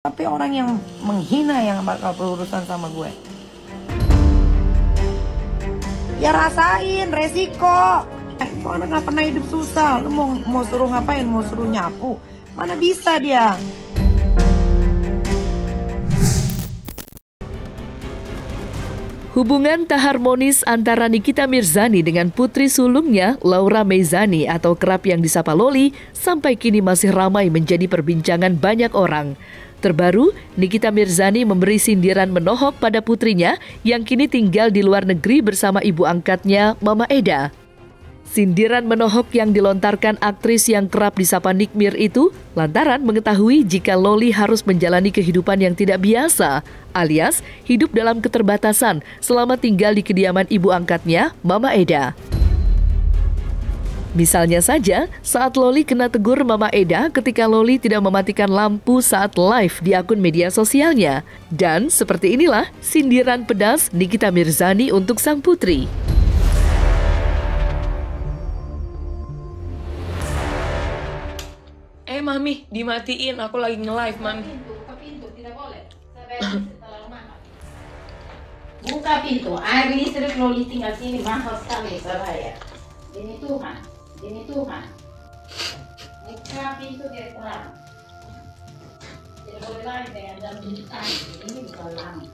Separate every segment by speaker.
Speaker 1: Tapi orang yang menghina yang bakal berurusan sama gue. Ya rasain resiko. Itu anak gak pernah hidup susah. Lu mau suruh ngapain? Mau suruh nyapu? Mana bisa dia?
Speaker 2: Hubungan tak harmonis antara Nikita Mirzani dengan putri sulungnya, Laura Meizani atau kerap yang disapa Loli, sampai kini masih ramai menjadi perbincangan banyak orang. Terbaru, Nikita Mirzani memberi sindiran menohok pada putrinya yang kini tinggal di luar negeri bersama ibu angkatnya, Mama Eda. Sindiran menohok yang dilontarkan aktris yang kerap disapa Nikmir itu lantaran mengetahui jika Loli harus menjalani kehidupan yang tidak biasa, alias hidup dalam keterbatasan selama tinggal di kediaman ibu angkatnya, Mama Eda. Misalnya saja, saat Loli kena tegur Mama Eda ketika Loli tidak mematikan lampu saat live di akun media sosialnya. Dan seperti inilah sindiran pedas Nikita Mirzani untuk sang putri.
Speaker 3: Mami, dimatiin. Aku lagi nge-live, Mami.
Speaker 4: Buka pintu, tidak boleh. Saya terlalu mahal. Buka pintu. Air listrik Loli tinggal sini mahal sekali saya bayar. Demi Tuhan, demi Tuhan. Buka pintu dia terang. Tidak boleh lagi dengan dalam bintang. Ini bukan lampu.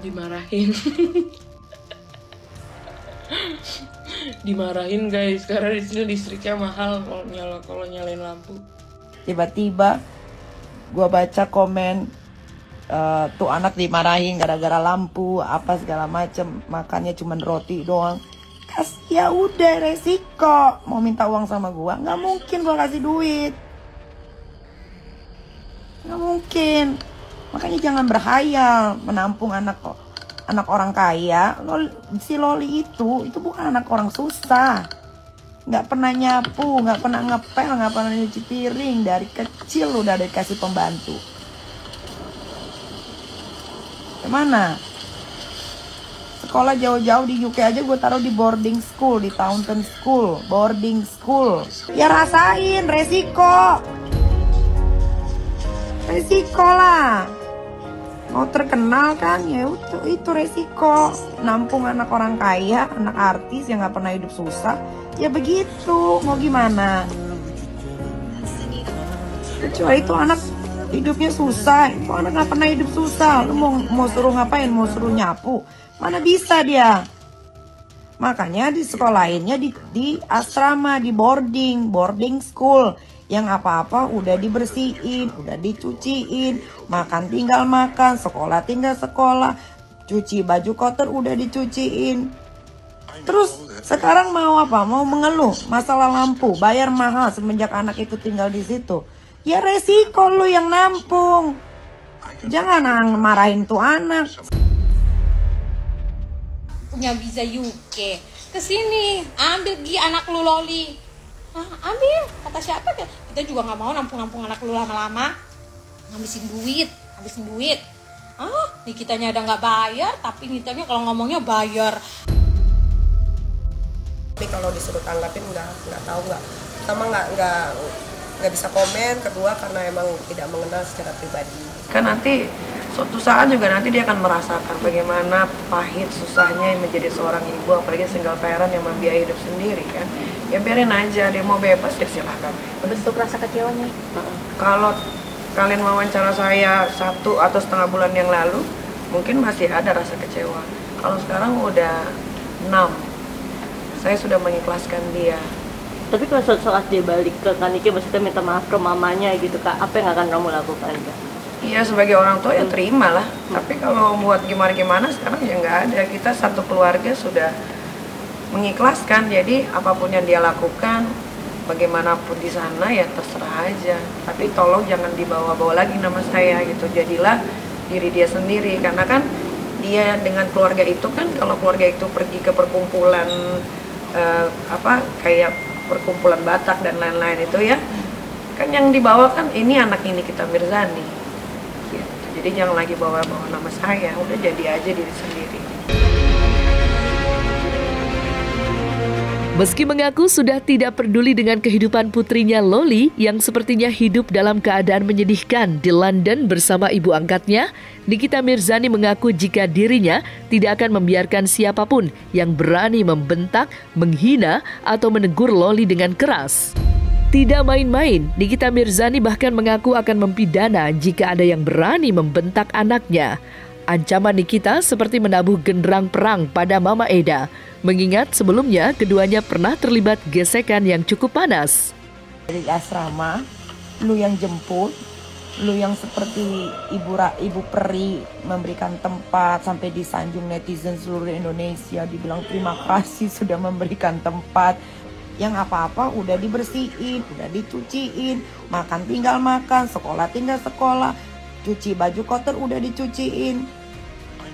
Speaker 3: Dimarahin. Dimarahin guys, karena di sini listriknya mahal kalau nyalain lampu.
Speaker 1: Tiba-tiba gua baca komen tuh anak dimarahin gara-gara lampu apa segala macem, makannya cuman roti doang. Ya udah resiko. Mau minta uang sama gua, nggak mungkin gua kasih duit, nggak mungkin. Makanya jangan berhayal menampung anak orang kaya. Si Loli itu bukan anak orang susah. Nggak pernah nyapu, nggak pernah ngepel, nggak pernah nyuci piring. Dari kecil udah dikasih pembantu. Gimana? Sekolah jauh-jauh di UK aja gue taruh di boarding school, di Taunton School, boarding school. Ya rasain resiko. Resiko lah. Mau terkenal kan, ya itu resiko. Nampung anak orang kaya, anak artis yang nggak pernah hidup susah, ya begitu. Mau gimana? Kecuali itu anak hidupnya susah, itu anak nggak pernah hidup susah. Lu mau suruh ngapain? Mau suruh nyapu? Mana bisa dia? Makanya di sekolahinnya di asrama, di boarding school. Yang apa-apa udah dibersihin, udah dicuciin, makan tinggal makan, sekolah tinggal sekolah, cuci baju kotor udah dicuciin. Terus sekarang mau apa? Mau mengeluh masalah lampu, bayar mahal semenjak anak itu tinggal di situ. Ya resiko lu yang nampung. Jangan marahin tuh anak.
Speaker 5: Punya visa UK, kesini ambil gi anak lu Loli. Ambil, kata siapa? Kita juga nggak mau nampung anak lu lama-lama. Habisin duit. Nikitanya ada nggak bayar, tapi Nikitanya kalau ngomongnya bayar.
Speaker 6: Tapi kalau disuruh tanggapin nggak tahu, pertama nggak bisa komen, kedua karena emang tidak mengenal secara pribadi.
Speaker 1: Kan nanti suatu saat juga nanti dia akan merasakan bagaimana pahit susahnya menjadi seorang ibu, apalagi single parent yang membiayai hidup sendiri kan. Ya biarin aja, dia mau bebas ya silahkan.
Speaker 5: Bentuk rasa kecewanya.
Speaker 1: Kalau kalian wawancara saya 1 atau setengah bulan yang lalu, mungkin masih ada rasa kecewa. Kalau sekarang udah 6, saya sudah mengikhlaskan dia.
Speaker 7: Tapi kalau suatu saat dia balik ke Kaniki, maksudnya minta maaf ke mamanya gitu Kak, apa yang akan kamu lakukan Kak?
Speaker 1: Iya, sebagai orang tua ya terima lah. Tapi kalau buat gimana-gimana sekarang ya nggak ada. Kita satu keluarga sudah mengikhlaskan. Jadi apapun yang dia lakukan, bagaimanapun di sana ya terserah aja. Tapi tolong jangan dibawa-bawa lagi nama saya gitu. Jadilah diri dia sendiri. Karena kan dia dengan keluarga itu kan, kalau keluarga itu pergi ke perkumpulan kayak perkumpulan Batak dan lain-lain itu ya, kan yang dibawa kan ini anak ini Nikita Mirzani gitu. Jadi jangan lagi bawa-bawa nama saya, udah jadi aja diri sendiri.
Speaker 2: Meski mengaku sudah tidak peduli dengan kehidupan putrinya Loli yang sepertinya hidup dalam keadaan menyedihkan di London bersama ibu angkatnya, Nikita Mirzani mengaku jika dirinya tidak akan membiarkan siapapun yang berani membentak, menghina, atau menegur Loli dengan keras. Tidak main-main, Nikita Mirzani bahkan mengaku akan mempidana jika ada yang berani membentak anaknya. Ancaman Nikita seperti menabuh genderang perang pada Mama Eda, mengingat sebelumnya keduanya pernah terlibat gesekan yang cukup panas.
Speaker 1: Dari asrama, lu yang jemput, lu yang seperti ibu peri memberikan tempat sampai disanjung netizen seluruh Indonesia, dibilang terima kasih sudah memberikan tempat. Yang apa-apa udah dibersihin, udah dicuciin, makan tinggal makan, sekolah tinggal sekolah, cuci baju kotor udah dicuciin.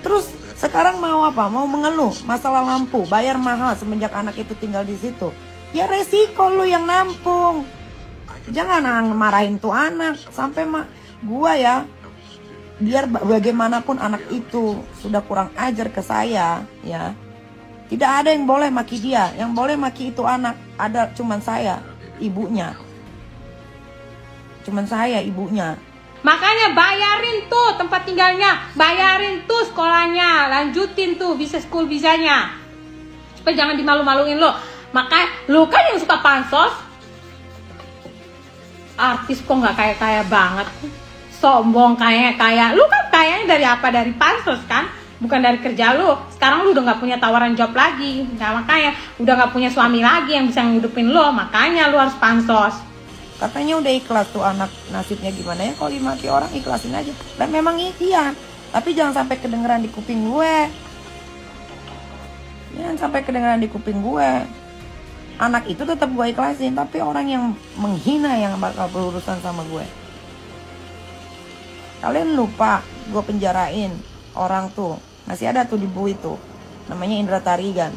Speaker 1: Terus sekarang mau apa? Mau mengeluh masalah lampu, bayar mahal semenjak anak itu tinggal di situ. Ya resiko lu yang nampung. Jangan marahin tuh anak sampai gua ya. Biar bagaimanapun anak itu sudah kurang ajar ke saya, ya. Tidak ada yang boleh maki dia, yang boleh maki itu anak. Ada cuman saya, ibunya. Cuman saya, ibunya.
Speaker 5: Makanya bayarin tuh tempat tinggalnya, bayarin tuh sekolahnya, lanjutin tuh bisnis school visanya. Supaya jangan dimalu-maluin lo. Makanya lo kan yang suka pansos. Artis kok nggak kaya-kaya banget. Sombong kaya-kaya. Lu kan kayanya dari apa? Dari pansos kan? Bukan dari kerja lu. Sekarang lu udah nggak punya tawaran job lagi. Nah, makanya udah nggak punya suami lagi yang bisa ngidupin lo. Makanya lu harus pansos.
Speaker 1: Katanya udah ikhlas tuh anak, nasibnya gimana ya kalau dimaki orang, ikhlasin aja. Dan memang iya, tapi jangan sampai kedengeran di kuping gue. Jangan sampai kedengeran di kuping gue. Anak itu tetap gue ikhlasin, tapi orang yang menghina yang bakal berurusan sama gue. Kalian lupa gue penjarain orang tuh, masih ada tuh di Bu itu, namanya Indra Tarigan.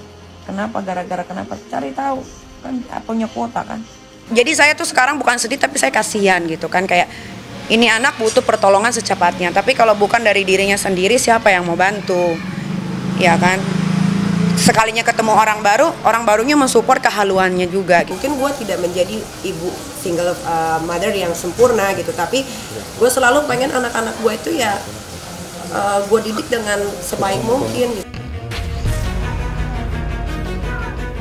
Speaker 1: Kenapa? Gara-gara kenapa? Cari tahu, kan punya kuota kan.
Speaker 8: Jadi saya tuh sekarang bukan sedih tapi saya kasihan gitu kan, kayak ini anak butuh pertolongan secepatnya, tapi kalau bukan dari dirinya sendiri siapa yang mau bantu, ya kan? Sekalinya ketemu orang baru, orang barunya mensupport kehaluannya juga.
Speaker 6: Mungkin gue tidak menjadi ibu single mother yang sempurna gitu, tapi gue selalu pengen anak-anak gue itu ya gue didik dengan sebaik mungkin gitu.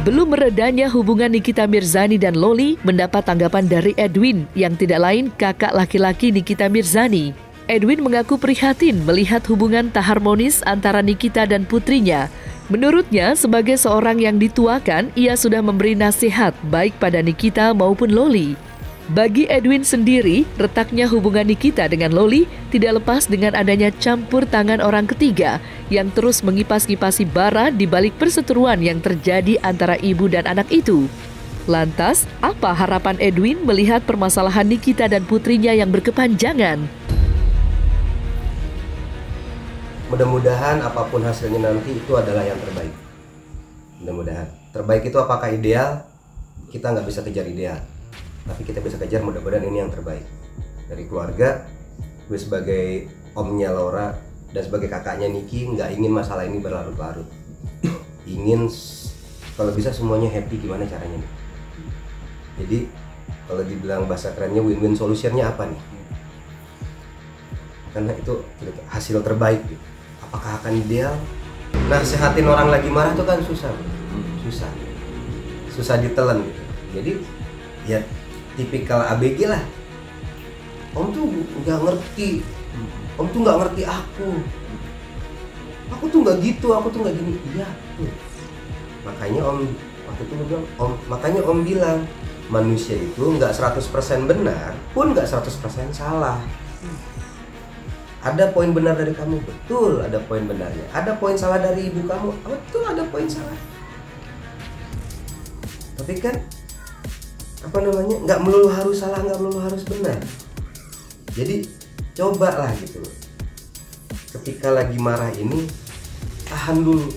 Speaker 2: Belum meredanya hubungan Nikita Mirzani dan Loli mendapat tanggapan dari Edwin yang tidak lain kakak laki-laki Nikita Mirzani. Edwin mengaku prihatin melihat hubungan tak harmonis antara Nikita dan putrinya. Menurutnya, sebagai seorang yang dituakan, ia sudah memberi nasihat baik pada Nikita maupun Loli. Bagi Edwin sendiri, retaknya hubungan Nikita dengan Loli tidak lepas dengan adanya campur tangan orang ketiga yang terus mengipas-ngipasi bara di balik perseteruan yang terjadi antara ibu dan anak itu. Lantas, apa harapan Edwin melihat permasalahan Nikita dan putrinya yang berkepanjangan?
Speaker 9: Mudah-mudahan apapun hasilnya nanti itu adalah yang terbaik. Mudah-mudahan. Terbaik itu apakah ideal? Kita nggak bisa kejar ideal. Tapi kita bisa kejar mudah-mudahan ini yang terbaik. Dari keluarga, gue sebagai omnya Laura dan sebagai kakaknya Niki nggak ingin masalah ini berlarut-larut. Ingin kalau bisa semuanya happy, gimana caranya nih. Jadi kalau dibilang bahasa kerennya win-win solutionnya apa nih? Karena itu hasil terbaik gitu. Apakah akan ideal? Nah, sehatin orang lagi marah itu kan susah, susah ditelan gitu. Jadi ya tipikal ABG lah. Om tuh nggak ngerti, om tuh nggak ngerti aku tuh nggak gitu, aku tuh nggak gini. Iya tuh. Makanya om waktu itu bilang, makanya om bilang manusia itu nggak 100% benar, pun nggak 100% salah. Ada poin benar dari kamu, betul, ada poin benarnya. Ada poin salah dari ibu kamu, betul, ada poin salah. Tapi kan apa namanya, nggak melulu harus salah, nggak melulu harus benar. Jadi cobalah gitu. Ketika lagi marah ini, tahan dulu,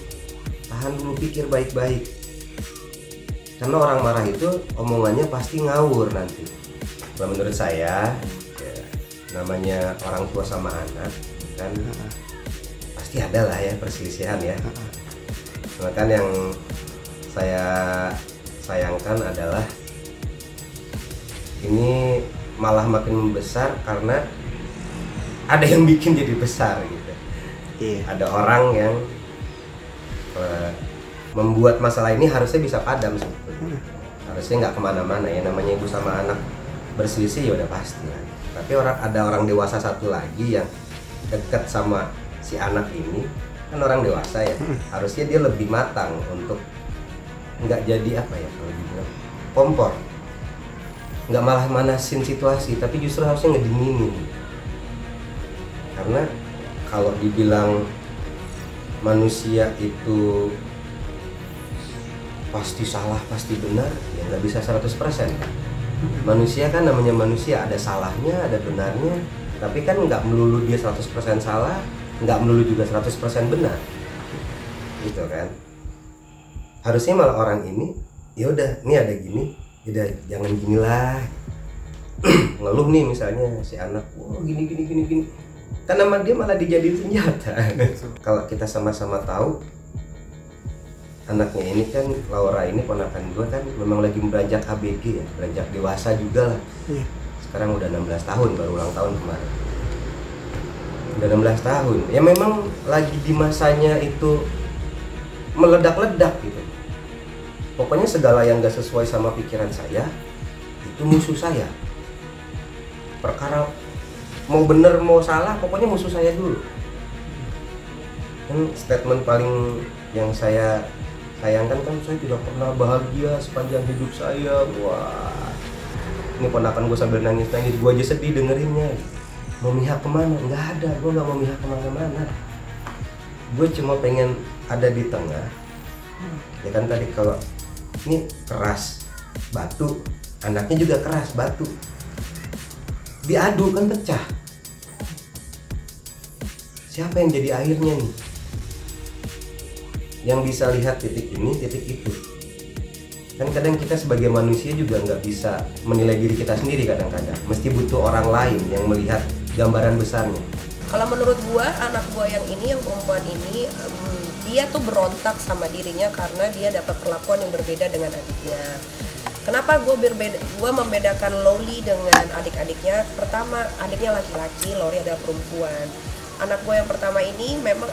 Speaker 9: pikir baik-baik. Karena orang marah itu omongannya pasti ngawur nanti. Nah, menurut saya, ya, namanya orang tua sama anak kan pasti ada lah ya perselisihan ya. Bahkan yang sayangkan adalah ini malah makin membesar karena ada yang bikin jadi besar gitu. Ada orang yang membuat masalah ini harusnya bisa padam sebetulnya. Harusnya nggak kemana-mana ya, namanya ibu sama anak berselisih ya udah pasti lah. Tapi ada orang dewasa satu lagi yang dekat sama si anak ini, kan orang dewasa ya, harusnya dia lebih matang untuk nggak jadi apa ya kalau dibilang kompor, nggak malah manasin situasi, tapi justru harusnya ngedinginin. Karena kalau dibilang manusia itu pasti salah, pasti benar, ya nggak bisa 100%. Manusia kan namanya manusia, ada salahnya, ada benarnya, tapi kan nggak melulu dia 100% salah, nggak melulu juga 100% benar, gitu kan. Harusnya malah orang ini, ya udah, ini ada gini, udah jangan ginilah. Ngeluh nih misalnya si anak, wah gini, kan nama dia malah dijadiin senjata. Kalau kita sama-sama tahu, anaknya ini kan, Laura ini ponakan gue kan memang lagi beranjak ABG ya, beranjak dewasa juga lah. Sekarang udah 16 tahun, baru ulang tahun kemarin. Udah 16 tahun, ya memang lagi di masanya itu meledak-ledak gitu. Pokoknya segala yang gak sesuai sama pikiran saya, itu musuh saya. Perkara mau bener mau salah, pokoknya musuh saya dulu. Kan statement paling yang saya sayangkan kan, saya tidak pernah bahagia sepanjang hidup saya. Wah, ini ponakan gue sambil nangis-nangis, gue aja sedih dengerinnya. Mau mihak kemana? Nggak ada, gue nggak mau mihak kemana-mana. Gue cuma pengen ada di tengah. Ya kan tadi kalau ini keras batu, anaknya juga keras batu, diadu kan pecah. Siapa yang jadi akhirnya nih? Yang bisa lihat titik ini, titik itu. Kan kadang kita sebagai manusia juga nggak bisa menilai diri kita sendiri kadang-kadang. Mesti butuh orang lain yang melihat gambaran besarnya.
Speaker 6: Kalau menurut gua, anak gua yang ini, yang perempuan ini, dia tuh berontak sama dirinya karena dia dapat perlakuan yang berbeda dengan adiknya. Kenapa gua membedakan Loli dengan adik-adiknya? Pertama, adiknya laki-laki, Loli adalah perempuan. Anak gua yang pertama ini memang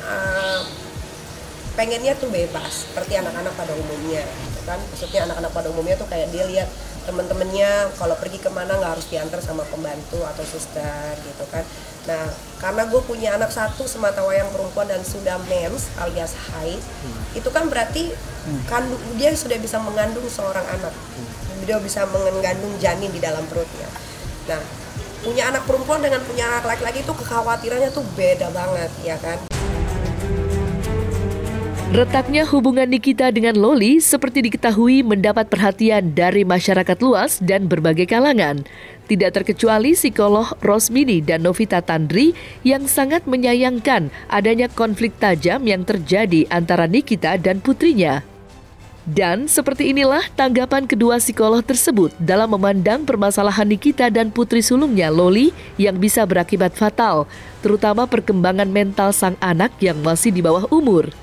Speaker 6: pengennya tuh bebas seperti anak-anak pada umumnya, gitu kan. Maksudnya anak-anak pada umumnya tuh kayak dia lihat temen-temennya kalau pergi kemana nggak harus diantar sama pembantu atau suster gitu kan. Nah, karena gue punya anak satu sematawayang perempuan dan sudah mens alias haid, itu kan berarti dia sudah bisa mengandung seorang anak, dia bisa mengandung janin di dalam perutnya. Nah, punya anak perempuan dengan punya anak laki-laki itu kekhawatirannya tuh beda banget, ya kan.
Speaker 2: Retaknya hubungan Nikita dengan Loli seperti diketahui mendapat perhatian dari masyarakat luas dan berbagai kalangan. Tidak terkecuali psikolog Rosmini dan Novita Tandri yang sangat menyayangkan adanya konflik tajam yang terjadi antara Nikita dan putrinya. Dan seperti inilah tanggapan kedua psikolog tersebut dalam memandang permasalahan Nikita dan putri sulungnya Loli yang bisa berakibat fatal, terutama perkembangan mental sang anak yang masih di bawah umur.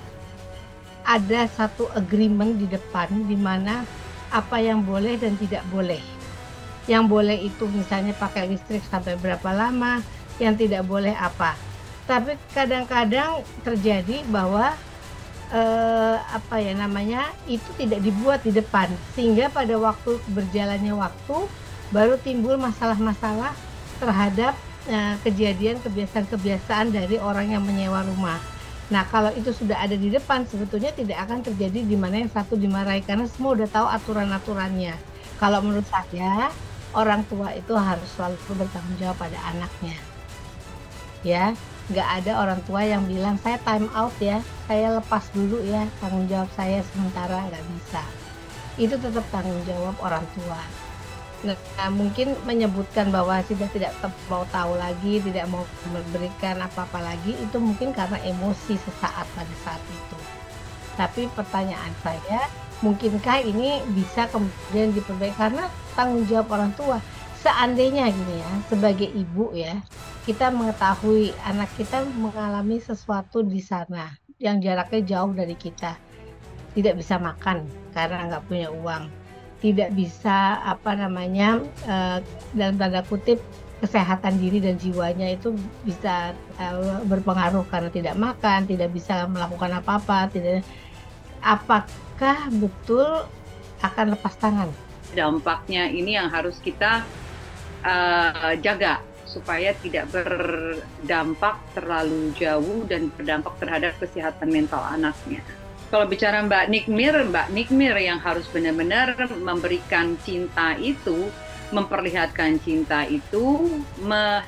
Speaker 5: Ada satu agreement di depan di mana apa yang boleh dan tidak boleh. Yang boleh itu misalnya pakai listrik sampai berapa lama, yang tidak boleh apa. Tapi kadang-kadang terjadi bahwa itu tidak dibuat di depan, sehingga pada waktu berjalannya waktu baru timbul masalah-masalah terhadap kejadian kebiasaan-kebiasaan dari orang yang menyewa rumah. Nah, kalau itu sudah ada di depan, sebetulnya tidak akan terjadi di mana yang satu dimarahi, karena semua udah tahu aturan-aturannya. Kalau menurut saya, orang tua itu harus selalu bertanggung jawab pada anaknya. Ya, nggak ada orang tua yang bilang, saya time out ya, saya lepas dulu ya, tanggung jawab saya sementara, nggak bisa. Itu tetap tanggung jawab orang tua. Nah, mungkin menyebutkan bahwa sudah tidak mau tahu lagi, tidak mau memberikan apa-apa lagi, itu mungkin karena emosi sesaat pada saat itu. Tapi pertanyaan saya, mungkinkah ini bisa kemudian diperbaiki karena tanggung jawab orang tua? Seandainya gini ya, sebagai ibu ya, kita mengetahui anak kita mengalami sesuatu di sana yang jaraknya jauh dari kita, tidak bisa makan karena nggak punya uang. tidak bisa dalam tanda kutip kesehatan diri dan jiwanya itu bisa berpengaruh karena tidak makan, tidak bisa melakukan apa-apa, apakah betul akan lepas tangan?
Speaker 10: Dampaknya ini yang harus kita jaga supaya tidak berdampak terlalu jauh dan berdampak terhadap kesehatan mental anaknya. Kalau bicara Mbak Nikmir yang harus benar-benar memberikan cinta itu, memperlihatkan cinta itu,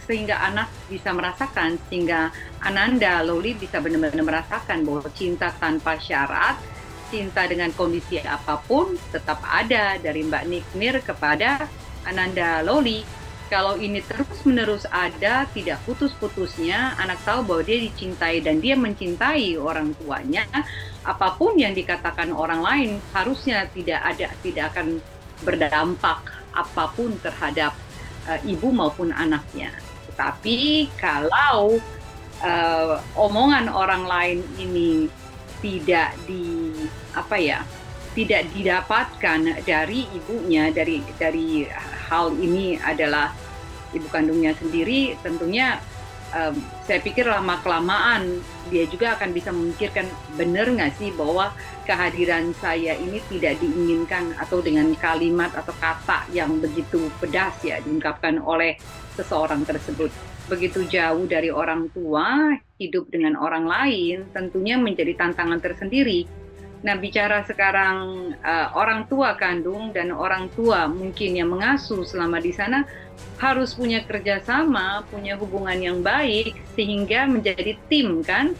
Speaker 10: sehingga anak bisa merasakan, sehingga Ananda Loli bisa benar-benar merasakan bahwa cinta tanpa syarat, cinta dengan kondisi apapun tetap ada dari Mbak Nikmir kepada Ananda Loli. Kalau ini terus-menerus ada, tidak putus-putusnya, anak tahu bahwa dia dicintai dan dia mencintai orang tuanya, apapun yang dikatakan orang lain harusnya tidak akan berdampak apapun terhadap ibu maupun anaknya. Tetapi kalau omongan orang lain ini tidak didapatkan dari ibunya, dari hal ini adalah ibu kandungnya sendiri, tentunya saya pikir lama-kelamaan dia juga akan bisa memikirkan, benar nggak sih bahwa kehadiran saya ini tidak diinginkan, atau dengan kalimat atau kata yang begitu pedas ya diungkapkan oleh seseorang tersebut. Begitu jauh dari orang tua, hidup dengan orang lain tentunya menjadi tantangan tersendiri. Nah, bicara sekarang orang tua kandung dan orang tua mungkin yang mengasuh selama di sana harus punya kerjasama, punya hubungan yang baik sehingga menjadi tim kan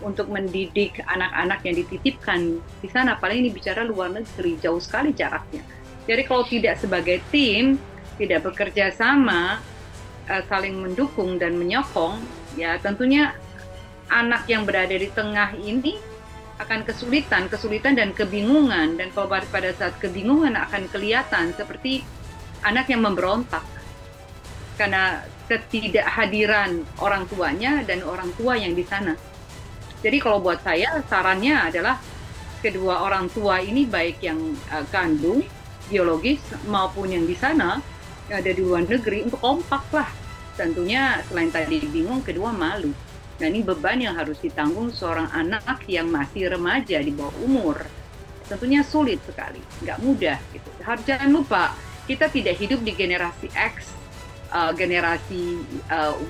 Speaker 10: untuk mendidik anak-anak yang dititipkan di sana. Paling ini bicara luar negeri, jauh sekali jaraknya. Jadi kalau tidak sebagai tim, tidak bekerja sama, saling mendukung dan menyokong, ya tentunya anak yang berada di tengah ini akan kesulitan dan kebingungan. Dan kalau pada saat kebingungan akan kelihatan seperti anak yang memberontak karena ketidakhadiran orang tuanya dan orang tua yang di sana. Jadi kalau buat saya sarannya adalah kedua orang tua ini, baik yang kandung biologis maupun yang di sana yang ada di luar negeri, untuk kompak lah. Tentunya selain tadi bingung, kedua malu. Nah, ini beban yang harus ditanggung seorang anak yang masih remaja di bawah umur. Tentunya sulit sekali, nggak mudah gitu. Jangan lupa, kita tidak hidup di generasi X, generasi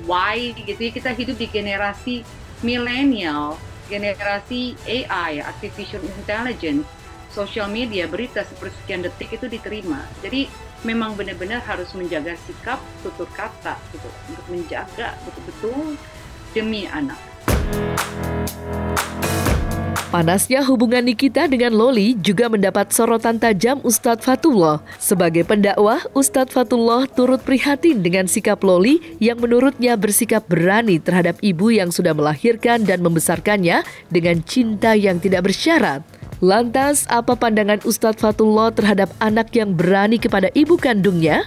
Speaker 10: Y gitu ya. Kita hidup di generasi milenial, generasi AI, artificial intelligence, social media, berita sepersekian detik itu diterima. Jadi memang benar-benar harus menjaga sikap, tutur kata gitu, untuk menjaga betul-betul demi anak.
Speaker 2: Panasnya hubungan Nikita dengan Loli juga mendapat sorotan tajam Ustadz Fatullah. Sebagai pendakwah, Ustadz Fatullah turut prihatin dengan sikap Loli yang menurutnya bersikap berani terhadap ibu yang sudah melahirkan dan membesarkannya dengan cinta yang tidak bersyarat. Lantas, apa pandangan Ustadz Fatullah terhadap anak yang berani kepada ibu kandungnya?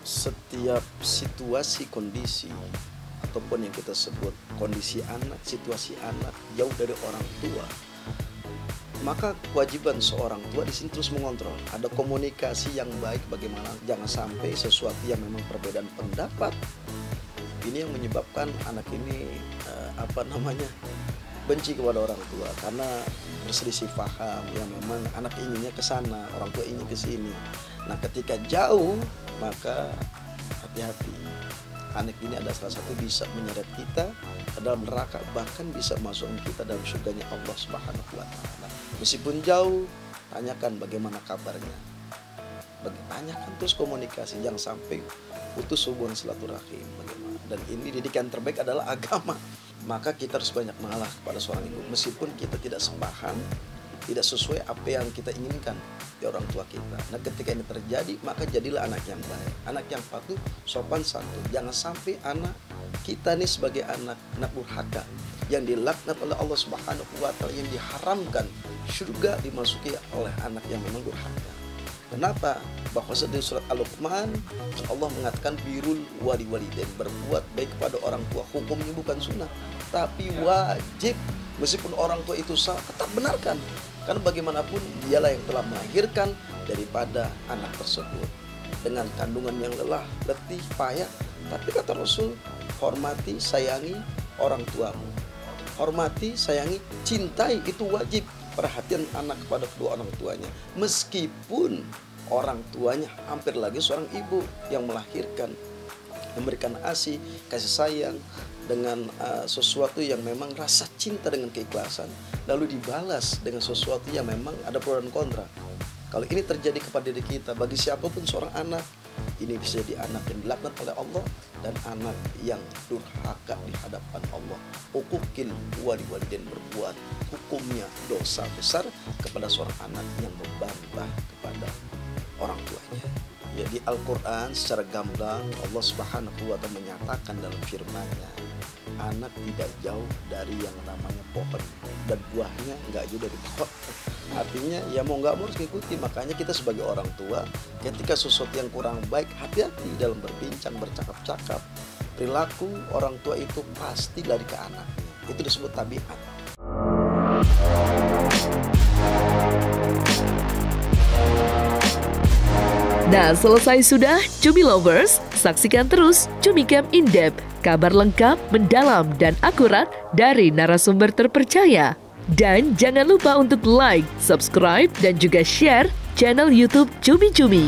Speaker 11: Setiap situasi, kondisi, ataupun yang kita sebut kondisi anak, situasi anak jauh dari orang tua, maka kewajiban seorang tua di sini terus mengontrol. Ada komunikasi yang baik, bagaimana jangan sampai sesuatu yang memang perbedaan pendapat ini yang menyebabkan anak ini benci kepada orang tua karena berselisih paham, yang memang anak inginnya ke sana, orang tua ingin ke sini. Nah, ketika jauh maka hati-hati. Anak ini adalah salah satu bisa menyeret kita ke dalam neraka, bahkan bisa masuk kita dalam surganya Allah Subhanahu wa Ta'ala. Meskipun jauh, tanyakan bagaimana kabarnya. Tanyakan terus komunikasi, jangan sampai putus hubungan silaturahim. Bagaimana? Dan ini didikan terbaik adalah agama. Maka kita harus banyak mengalah kepada seorang ibu, meskipun kita tidak sepaham, tidak sesuai apa yang kita inginkan di orang tua kita. Nah, ketika ini terjadi, maka jadilah anak yang baik, anak yang patuh, sopan santun. Jangan sampai anak kita ini sebagai anak durhaka yang dilaknat oleh Allah Subhanahu wa Ta'ala, yang diharamkan surga dimasuki oleh anak yang memang durhaka. Kenapa? Bahwa di surat Al-Luqman Allah mengatakan birrul walidain, berbuat baik kepada orang tua. Hukumnya bukan sunnah, tapi wajib. Meskipun orang tua itu salah, tetap benarkan. Karena bagaimanapun dialah yang telah melahirkan, daripada anak tersebut dengan kandungan yang lelah, letih, payah. Tapi kata Rasul, hormati, sayangi orang tuamu. Hormati, sayangi, cintai, itu wajib. Perhatian anak kepada kedua orang tuanya. Meskipun orang tuanya hampir lagi seorang ibu yang melahirkan, memberikan ASI, kasih sayang dengan sesuatu yang memang rasa cinta dengan keikhlasan, lalu dibalas dengan sesuatu yang memang ada pro dan kontra. Kalau ini terjadi kepada diri kita, bagi siapapun seorang anak, ini bisa jadi anak yang dilaknat oleh Allah dan anak yang durhaka di hadapan Allah. Ukukil wali-walidain, berbuat hukumnya dosa besar kepada seorang anak yang membantah kepada orang tuanya. Ya, di Al-Quran secara gamblang Allah Subhanahu wa Ta'ala menyatakan dalam firman-Nya, anak tidak jauh dari yang namanya pohon dan buahnya nggak jauh dari pohon. Artinya ya mau nggak mau harus ikuti. Makanya kita sebagai orang tua, ketika sesuatu yang kurang baik, hati-hati dalam berbincang, bercakap-cakap. Perilaku orang tua itu pasti lari ke anaknya. Itu disebut tabiat.
Speaker 2: Nah, selesai sudah Cumi Lovers. Saksikan terus Cumi Camp In-Depth, kabar lengkap, mendalam, dan akurat dari narasumber terpercaya. Dan jangan lupa untuk like, subscribe, dan juga share channel YouTube Cumi Cumi.